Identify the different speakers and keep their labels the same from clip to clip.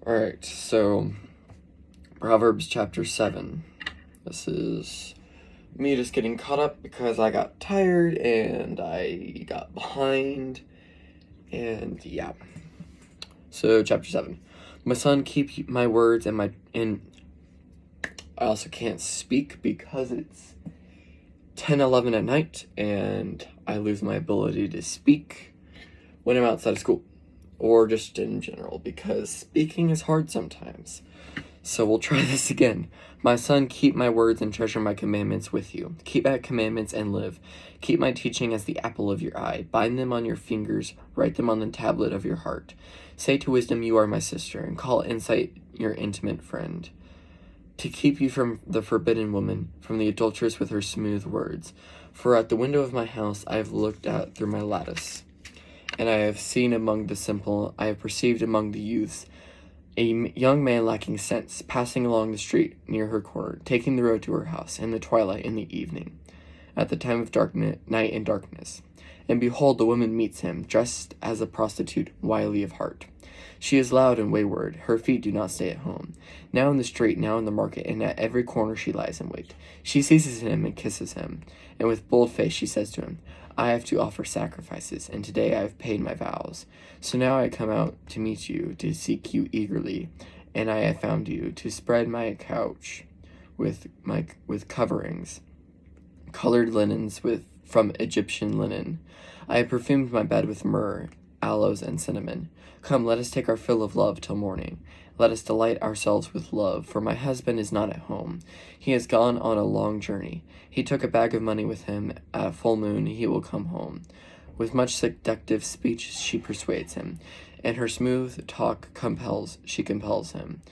Speaker 1: Alright, so Proverbs chapter 7. This is me just getting caught up because I got tired and I got behind. And yeah. So chapter 7. My son, keep my words and I also can't speak because it's 10:11 at night and I lose my ability to speak when I'm outside of school, or just in general, because speaking is hard sometimes. So we'll try this again. My son, keep my words and treasure my commandments with you. Keep my commandments and live. Keep my teaching as the apple of your eye. Bind them on your fingers. Write them on the tablet of your heart. Say to wisdom, you are my sister, and call insight your intimate friend. To keep you from the forbidden woman, from the adulteress with her smooth words. For at the window of my house I have looked out through my lattice, and I have seen among the simple, I have perceived among the youths, a young man lacking sense, passing along the street near her corner, taking the road to her house, in the twilight, in the evening, at the time of darkness, night and darkness. And behold, the woman meets him, dressed as a prostitute, wily of heart. She is loud and wayward, her feet do not stay at home. Now in the street, now in the market, and at every corner she lies in wait. She seizes him and kisses him, and with bold face she says to him, I have to offer sacrifices, and today I have paid my vows. So now I come out to meet you, to seek you eagerly, and I have found you, to spread my couch with coverings, colored linens from Egyptian linen. I have perfumed my bed with myrrh, aloes, and cinnamon. Come, let us take our fill of love till morning. Let us delight ourselves with love, for my husband is not at home. He has gone on a long journey. He took a bag of money with him. At full moon he will come home. With much seductive speech she persuades him, and her smooth talk compels him.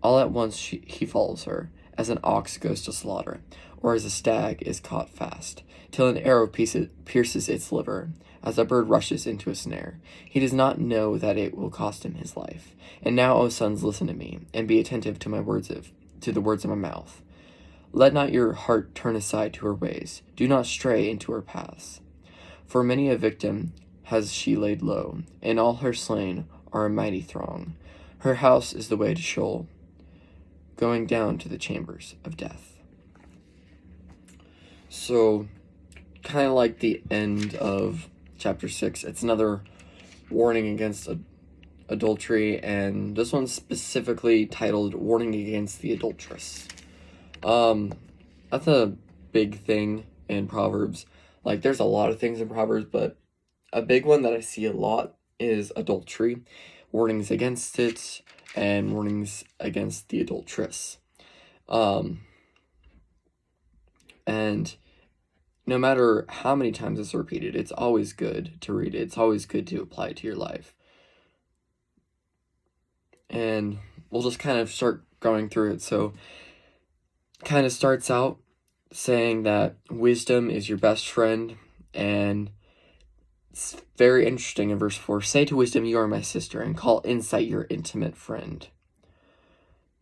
Speaker 1: All at once he follows her, as an ox goes to slaughter, or as a stag is caught fast, till an arrow pierces its liver, as a bird rushes into a snare. He does not know that it will cost him his life. And now, O sons, listen to me, and be attentive to the words of my mouth. Let not your heart turn aside to her ways. Do not stray into her paths. For many a victim has she laid low, and all her slain are a mighty throng. Her house is the way to Sheol, going down to the chambers of death. So, kind of like the end of chapter 6, it's another warning against adultery, and this one's specifically titled Warning Against the Adulteress. That's a big thing in Proverbs. Like, there's a lot of things in Proverbs, but a big one that I see a lot is adultery, warnings against it, and warnings against the adulteress. And no matter how many times it's repeated, it's always good to read it. It's always good to apply it to your life. And we'll just kind of start going through it. So, kind of starts out saying that wisdom is your best friend, and it's very interesting in verse 4. Say to wisdom, you are my sister, and call insight your intimate friend.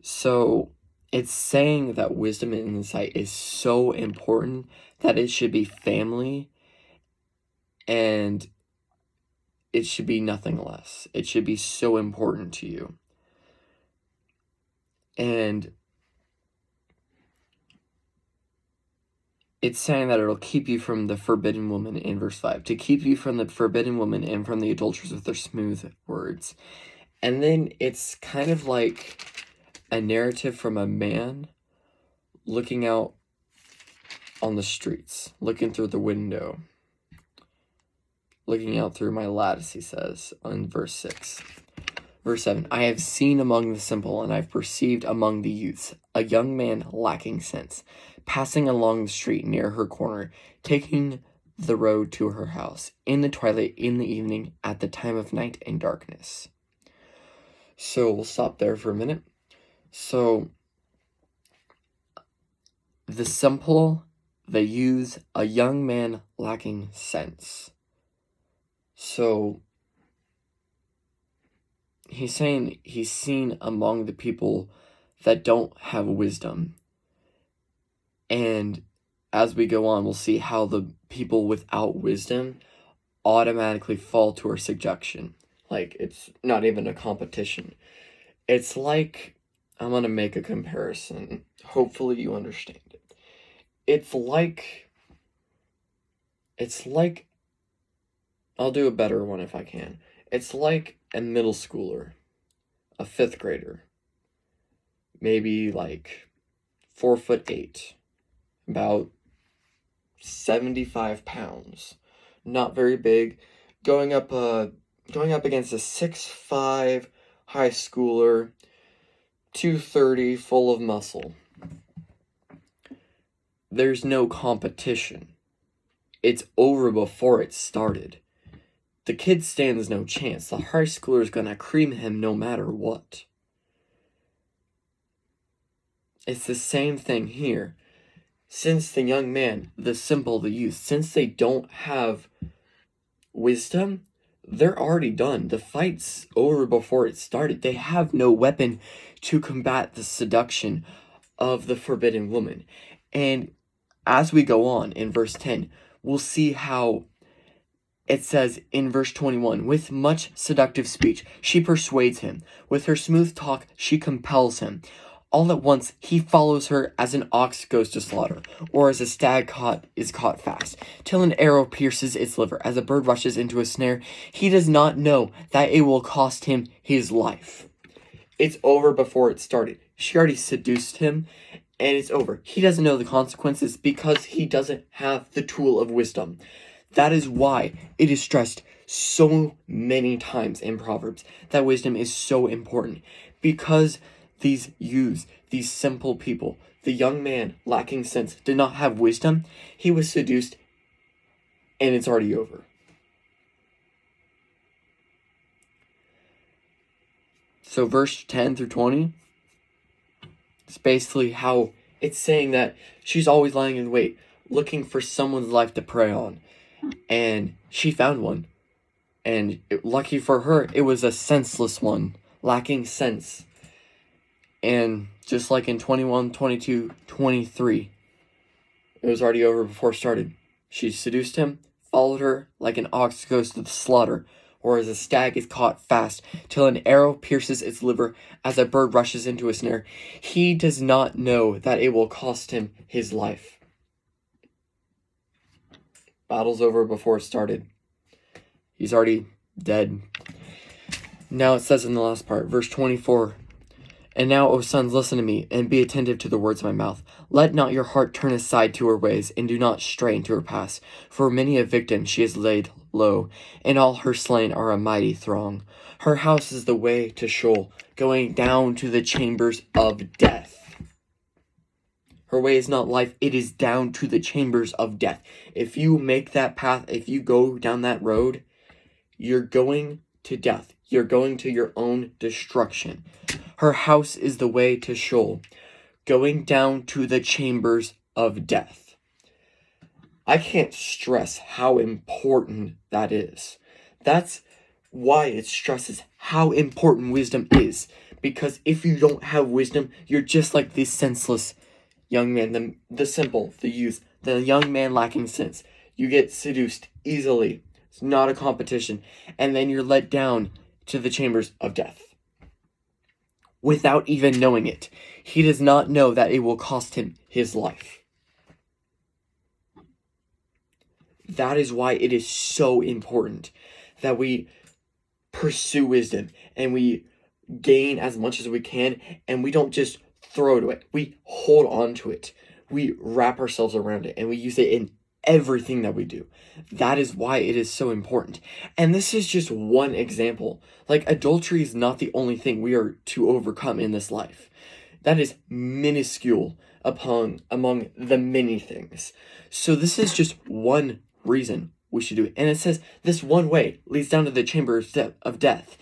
Speaker 1: So, it's saying that wisdom and insight is so important that it should be family, and it should be nothing less. It should be so important to you. And it's saying that it'll keep you from the forbidden woman in verse 5. To keep you from the forbidden woman and from the adulterers with their smooth words. And then it's kind of like a narrative from a man looking out on the streets, looking through the window, looking out through my lattice, he says on verse 6. Verse 7, I have seen among the simple, and I have perceived among the youths, a young man lacking sense, passing along the street near her corner, taking the road to her house, in the twilight, in the evening, at the time of night and darkness. So we'll stop there for a minute. So, the simple, the youths, a young man lacking sense. So, he's saying he's seen among the people that don't have wisdom. And as we go on, we'll see how the people without wisdom automatically fall to her subjection. Like, it's not even a competition. It's like, I'm going to make a comparison. Hopefully you understand it. It's like, I'll do a better one if I can. It's like a middle schooler, a 5th grader, maybe like 4'8", about 75 pounds, not very big, going up against a 6'5" high schooler, 230, full of muscle. There's no competition. It's over before it started. The kid stands no chance. The high schooler's gonna cream him no matter what. It's the same thing here. Since the young man, the simple, the youth, since they don't have wisdom, they're already done. The fight's over before it started. They have no weapon to combat the seduction of the forbidden woman. And as we go on in verse 10, we'll see how it says in verse 21, with much seductive speech, she persuades him. With her smooth talk, she compels him. All at once, he follows her as an ox goes to slaughter, or as a stag is caught fast, till an arrow pierces its liver, as a bird rushes into a snare. He does not know that it will cost him his life. It's over before it started. She already seduced him, and it's over. He doesn't know the consequences because he doesn't have the tool of wisdom. That is why it is stressed so many times in Proverbs that wisdom is so important. Because these youths, these simple people, the young man lacking sense, did not have wisdom. He was seduced, and it's already over. So verse 10 through 20, it's basically how it's saying that she's always lying in wait, looking for someone's life to prey on. And she found one. And lucky for her, it was a senseless one, lacking sense. And just like in 21, 22, 23, it was already over before it started. She seduced him, followed her like an ox goes to the slaughter, or as a stag is caught fast, till an arrow pierces its liver, as a bird rushes into a snare. He does not know that it will cost him his life. Battle's over before it started. He's already dead. Now it says in the last part, verse 24, and now, O sons, listen to me, and be attentive to the words of my mouth. Let not your heart turn aside to her ways, and do not stray into her paths. For many a victim she has laid low, and all her slain are a mighty throng. Her house is the way to Sheol, going down to the chambers of death. Her way is not life, it is down to the chambers of death. If you make that path, if you go down that road, you're going to death. You're going to your own destruction. Her house is the way to Sheol, going down to the chambers of death. I can't stress how important that is. That's why it stresses how important wisdom is. Because if you don't have wisdom, you're just like this senseless young man, the simple, the youth, the young man lacking sense. You get seduced easily. It's not a competition. And then you're let down to the chambers of death. Without even knowing it. He does not know that it will cost him his life. That is why it is so important that we pursue wisdom and we gain as much as we can, and we don't just throw it away. We hold on to it. We wrap ourselves around it, and we use it in everything that we do. That is why it is so important. And this is just one example. Like, adultery is not the only thing we are to overcome in this life. That is minuscule among the many things. So this is just one reason we should do it. And it says this one way leads down to the chamber of death.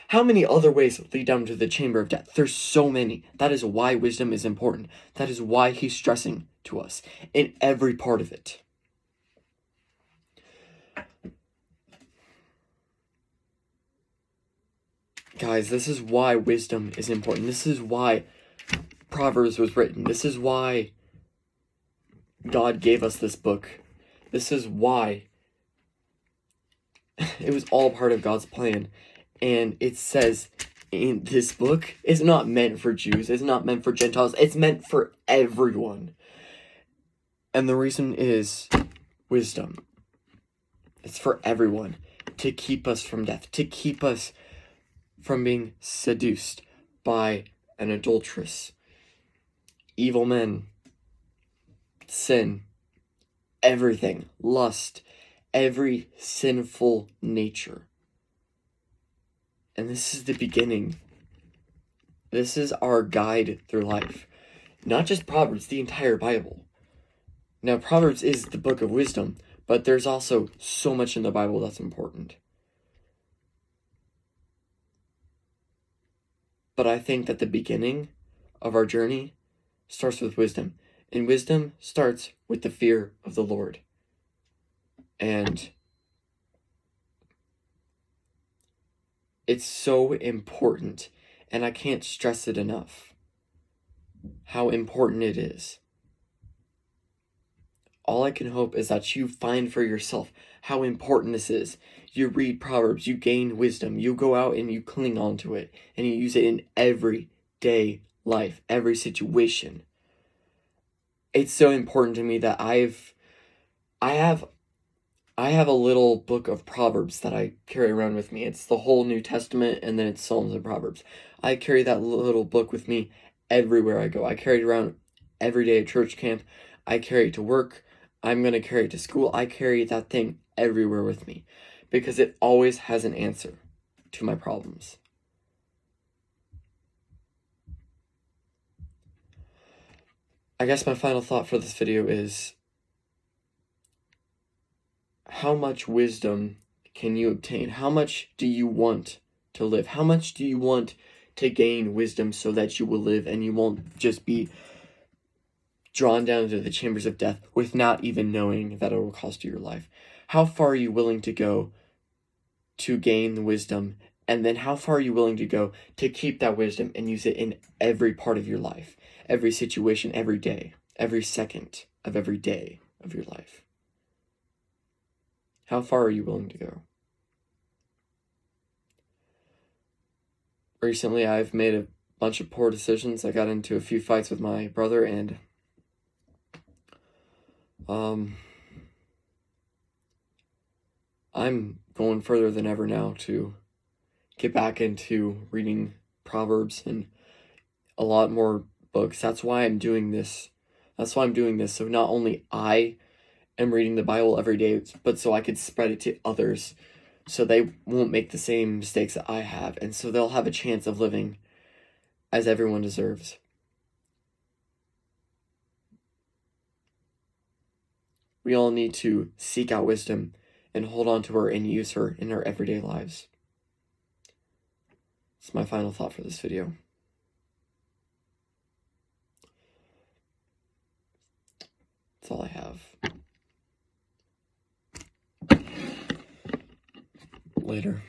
Speaker 1: How many other ways lead down to the chamber of death? There's so many. That is why wisdom is important. That is why he's stressing to us in every part of it. Guys, this is why wisdom is important. This is why Proverbs was written. This is why God gave us this book. This is why it was all part of God's plan. And it says in this book is not meant for Jews, it's not meant for Gentiles, it's meant for everyone. And the reason is wisdom. It's for everyone, to keep us from death, to keep us from being seduced by an adulteress, evil men, sin, everything, lust, every sinful nature. And this is the beginning. This is our guide through life. Not just Proverbs, the entire Bible. Now, Proverbs is the book of wisdom, but there's also so much in the Bible that's important. But I think that the beginning of our journey starts with wisdom. And wisdom starts with the fear of the Lord. And it's so important, and I can't stress it enough, how important it is. All I can hope is that you find for yourself how important this is. You read Proverbs, you gain wisdom, you go out and you cling on to it, and you use it in everyday life, every situation. It's so important to me that I have a little book of Proverbs that I carry around with me. It's the whole New Testament, and then it's Psalms and Proverbs. I carry that little book with me everywhere I go. I carry it around every day at church camp. I carry it to work. I'm going to carry it to school. I carry that thing everywhere with me because it always has an answer to my problems. I guess my final thought for this video is, how much wisdom can you obtain? How much do you want to live? How much do you want to gain wisdom so that you will live and you won't just be drawn down into the chambers of death with not even knowing that it will cost you your life? How far are you willing to go to gain the wisdom? And then how far are you willing to go to keep that wisdom and use it in every part of your life, every situation, every day, every second of every day of your life? How far are you willing to go? Recently, I've made a bunch of poor decisions. I got into a few fights with my brother, and I'm going further than ever now to get back into reading Proverbs and a lot more books. That's why I'm doing this. So not only I am reading the Bible every day, but so I could spread it to others so they won't make the same mistakes that I have, and so they'll have a chance of living as everyone deserves. We all need to seek out wisdom and hold on to her and use her in our everyday lives. It's my final thought for this video. That's all I have. Later.